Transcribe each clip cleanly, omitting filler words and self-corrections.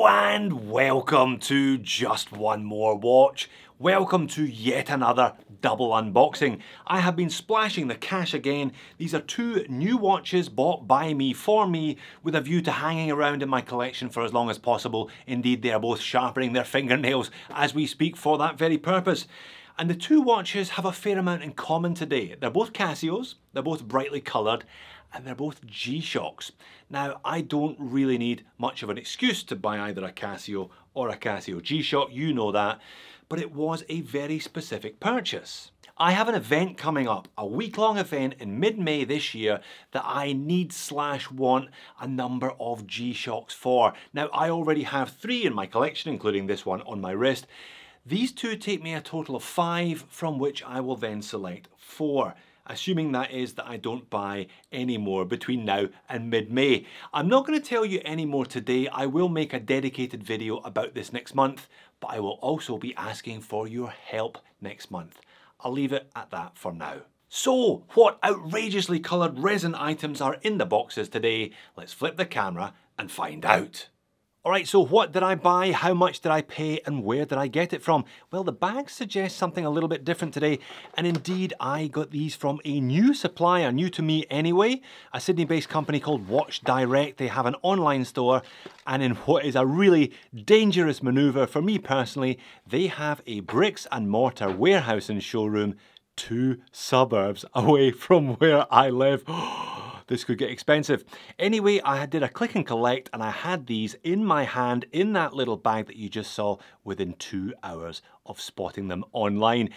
Hello and welcome to Just One More Watch. Welcome to yet another double unboxing. I have been splashing the cash again. These are two new watches bought by me for me with a view to hanging around in my collection for as long as possible. Indeed, they are both sharpening their fingernails as we speak for that very purpose. And the two watches have a fair amount in common today. They're both Casios, they're both brightly coloured, and they're both G-Shocks. Now, I don't really need much of an excuse to buy either a Casio or a Casio G-Shock, you know that, but it was a very specific purchase. I have an event coming up, a week-long event in mid-May this year that I need/want a number of G-Shocks for. Now, I already have 3 in my collection, including this one on my wrist. These two take me a total of 5, from which I will then select 4. Assuming that is that I don't buy any more between now and mid-May. I'm not going to tell you any more today. I will make a dedicated video about this next month, but I will also be asking for your help next month. I'll leave it at that for now. So, what outrageously coloured resin items are in the boxes today? Let's flip the camera and find out. Alright, so what did I buy, how much did I pay, and where did I get it from? Well, the bag suggests something a little bit different today, and indeed I got these from a new supplier, new to me anyway, a Sydney-based company called Watch Direct. They have an online store, and in what is a really dangerous manoeuvre for me personally, they have a bricks and mortar warehouse and showroom 2 suburbs away from where I live. This could get expensive. Anyway, I did a click and collect and I had these in my hand in that little bag that you just saw within 2 hours of spotting them online.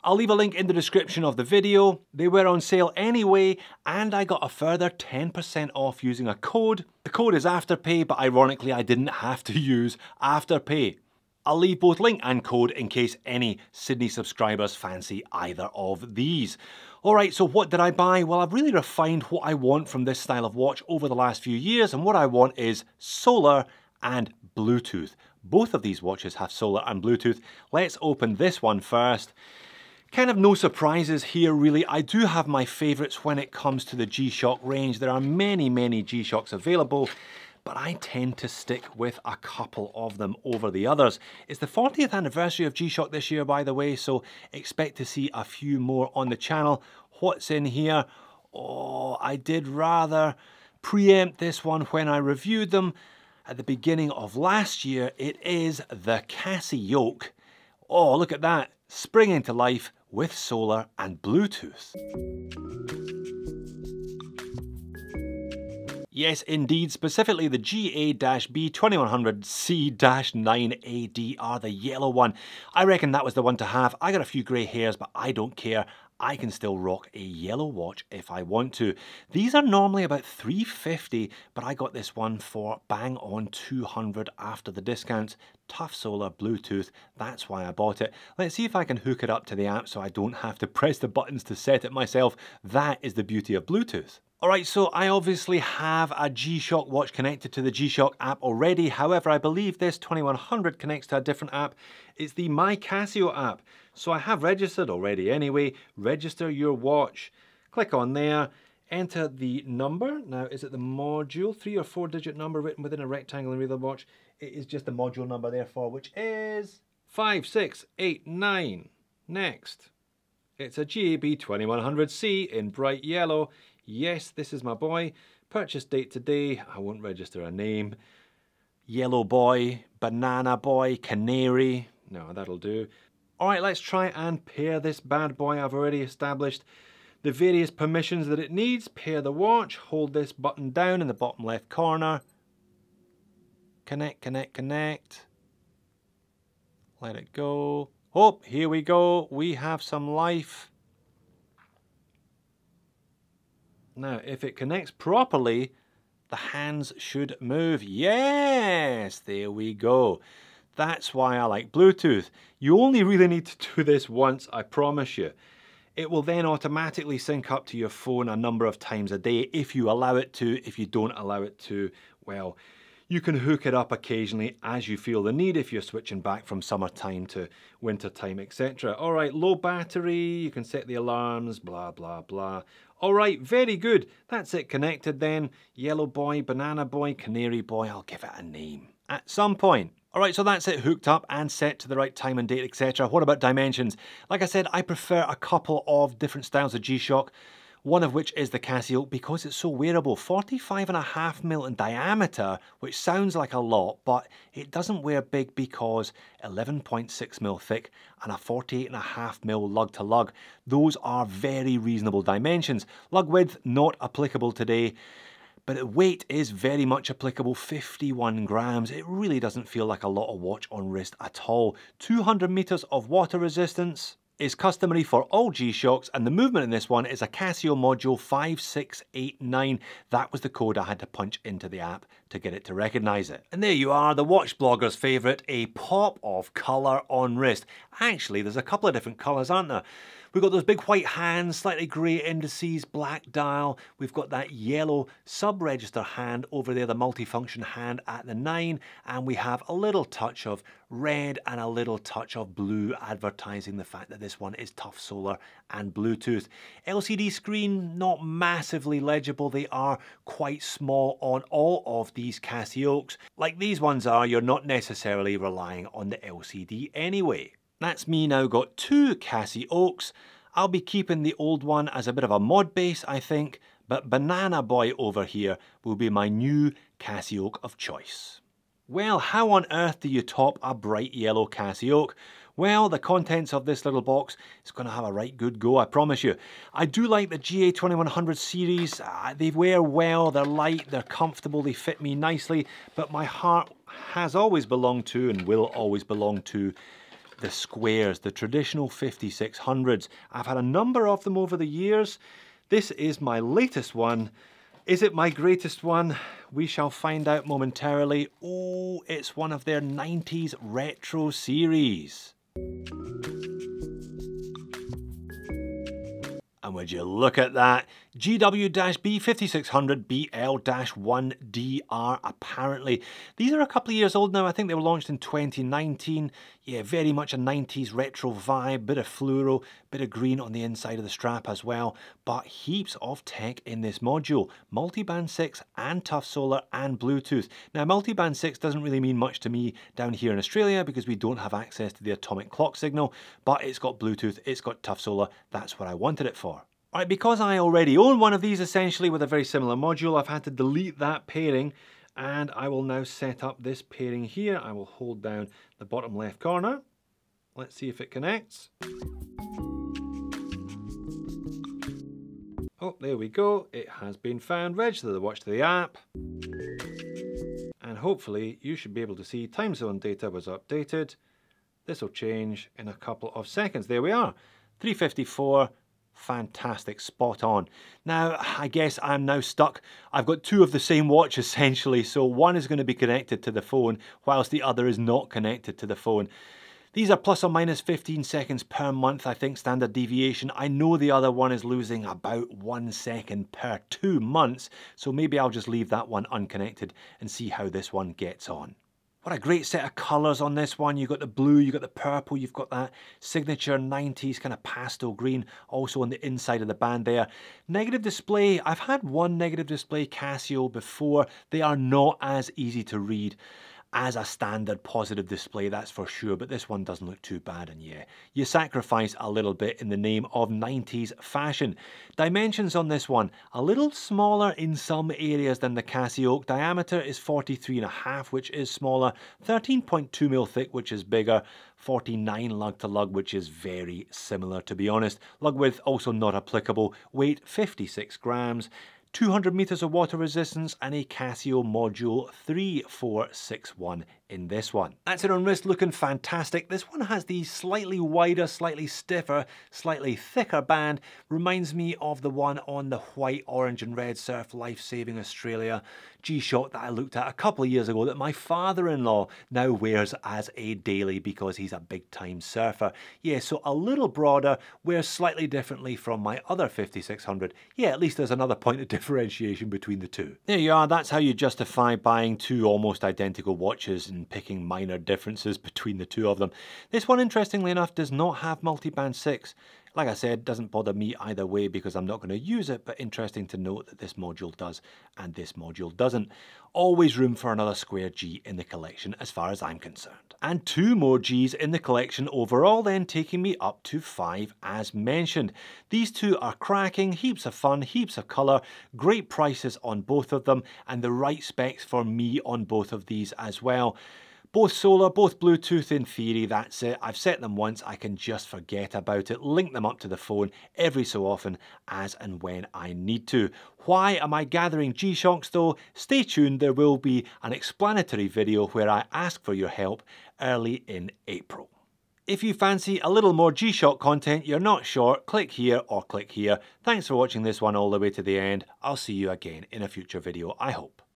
I'll leave a link in the description of the video. They were on sale anyway, and I got a further 10% off using a code. The code is Afterpay, but ironically I didn't have to use Afterpay. I'll leave both link and code in case any Sydney subscribers fancy either of these. Alright, so what did I buy? Well, I've really refined what I want from this style of watch over the last few years, and what I want is solar and Bluetooth. Both of these watches have solar and Bluetooth. Let's open this one first. Kind of no surprises here really. I do have my favourites when it comes to the G-Shock range. There are many G-Shocks available, but I tend to stick with a couple of them over the others. It's the 40th anniversary of G-Shock this year, by the way, so expect to see a few more on the channel. What's in here? Oh, I did rather preempt this one when I reviewed them at the beginning of last year. It is the Casio. Oh, look at that, springing to life with solar and Bluetooth. Yes, indeed, specifically the GA-B 2100C-9AD are the yellow one. I reckon that was the one to have. I got a few grey hairs, but I don't care. I can still rock a yellow watch if I want to. These are normally about $350, but I got this one for bang on $200 after the discounts. Tough solar, Bluetooth, that's why I bought it. Let's see if I can hook it up to the app so I don't have to press the buttons to set it myself. That is the beauty of Bluetooth. Alright, so I obviously have a G-Shock watch connected to the G-Shock app already. However, I believe this 2100 connects to a different app. It's the My Casio app. So I have registered already anyway. Register your watch. Click on there. Enter the number. Now, is it the module? 3 or 4 digit number written within a rectangle in the watch. It is just the module number therefore, which is 5689. Next. It's a GAB 2100C in bright yellow. Yes, this is my boy. Purchase date today. I won't register a name. Yellow boy, banana boy, canary. No, that'll do. Alright, let's try and pair this bad boy. I've already established the various permissions that it needs. Pair the watch. Hold this button down in the bottom left corner. Connect, connect, connect. Let it go. Oh, here we go. We have some life. Now, if it connects properly, the hands should move. Yes, there we go. That's why I like Bluetooth. You only really need to do this once, I promise you. It will then automatically sync up to your phone a number of times a day if you allow it to. If you don't allow it to, well, you can hook it up occasionally as you feel the need if you're switching back from summertime to wintertime, etc. All right, low battery, you can set the alarms, blah, blah, blah. All right, very good. That's it connected then. Yellow boy, banana boy, canary boy, I'll give it a name. at some point. Alright, so that's it hooked up and set to the right time and date, etc. What about dimensions? Like I said, I prefer a couple of different styles of G-Shock, one of which is the Casio because it's so wearable. 45.5mm in diameter, which sounds like a lot, but it doesn't wear big because 11.6mm thick and a 48.5mm lug to lug. Those are very reasonable dimensions. Lug width, not applicable today. But weight is very much applicable, 51 grams. It really doesn't feel like a lot of watch on wrist at all. 200 meters of water resistance is customary for all G-Shocks, and the movement in this one is a Casio module 5689. That was the code I had to punch into the app to get it to recognize it. And there you are, the watch blogger's favorite, a pop of color on wrist. Actually, there's a couple of different colors, aren't there? We've got those big white hands, slightly grey indices, black dial. We've got that yellow sub-register hand over there, the multifunction hand at the 9. And we have a little touch of red and a little touch of blue, advertising the fact that this one is tough solar and Bluetooth. LCD screen, not massively legible. They are quite small on all of these Casios. Like these ones are, you're not necessarily relying on the LCD anyway. That's me now got two Casios. I'll be keeping the old one as a bit of a mod base, I think, but Banana Boy over here will be my new Casio of choice. Well, how on earth do you top a bright yellow Casio? Well, the contents of this little box is going to have a right good go, I promise you. I do like the GA2100 series. They wear well, they're light, they're comfortable, they fit me nicely, but my heart has always belonged to and will always belong to the squares, the traditional 5600s. I've had a number of them over the years. This is my latest one. Is it my greatest one? We shall find out momentarily. Oh, it's one of their 90s retro series. And would you look at that? GW-B 5600 BL-1DR apparently. These are a couple of years old now. I think they were launched in 2019. Yeah, very much a 90s retro vibe, bit of fluoro, bit of green on the inside of the strap as well, but heaps of tech in this module. Multiband 6 and tough solar and Bluetooth. Now multiband 6 doesn't really mean much to me down here in Australia because we don't have access to the atomic clock signal, but it's got Bluetooth, it's got tough solar, that's what I wanted it for. Alright, because I already own one of these essentially with a very similar module, I've had to delete that pairing, and I will now set up this pairing here. I will hold down the bottom left corner. Let's see if it connects. Oh, there we go. It has been found. Register the watch to the app. And hopefully you should be able to see time zone data was updated. This will change in a couple of seconds. There we are. 3:54. Fantastic, spot on. Now, I guess I'm now stuck. I've got two of the same watch essentially, so one is going to be connected to the phone whilst the other is not connected to the phone. These are plus or minus 15 seconds per month, I think, standard deviation. I know the other one is losing about 1 second per 2 months, so maybe I'll just leave that one unconnected and see how this one gets on. What a great set of colours on this one. You've got the blue, you've got the purple, you've got that signature 90s kind of pastel green also on the inside of the band there. Negative display. I've had one negative display Casio before. They are not as easy to read as a standard positive display, that's for sure, but this one doesn't look too bad, and yeah, you sacrifice a little bit in the name of 90s fashion. Dimensions on this one, a little smaller in some areas than the Casio. Diameter is 43.5, which is smaller, 13.2mm thick, which is bigger, 49 lug to lug, which is very similar to be honest. Lug width also not applicable, weight 56 grams. 200 meters of water resistance and a Casio module 3461 in this one. That's it on wrist, looking fantastic. This one has the slightly wider, slightly stiffer, slightly thicker band. Reminds me of the one on the white, orange and red Surf Life Saving Australia G-Shock that I looked at a couple of years ago that my father-in-law now wears as a daily because he's a big time surfer. Yeah, so a little broader, wears slightly differently from my other 5600. Yeah, at least there's another point of differentiation between the two. There you are, that's how you justify buying two almost identical watches and picking minor differences between the two of them. This one, interestingly enough, does not have multiband 6. Like I said, doesn't bother me either way because I'm not going to use it, but interesting to note that this module does and this module doesn't. Always room for another square G in the collection as far as I'm concerned. And 2 more Gs in the collection overall then, taking me up to 5 as mentioned. These 2 are cracking, heaps of fun, heaps of colour, great prices on both of them, and the right specs for me on both of these as well. Both solar, both Bluetooth in theory, that's it. I've set them once, I can just forget about it, link them up to the phone every so often as and when I need to. Why am I gathering G-Shocks though? Stay tuned, there will be an explanatory video where I ask for your help early in April. If you fancy a little more G-Shock content, you're not sure, click here or click here. Thanks for watching this one all the way to the end. I'll see you again in a future video, I hope.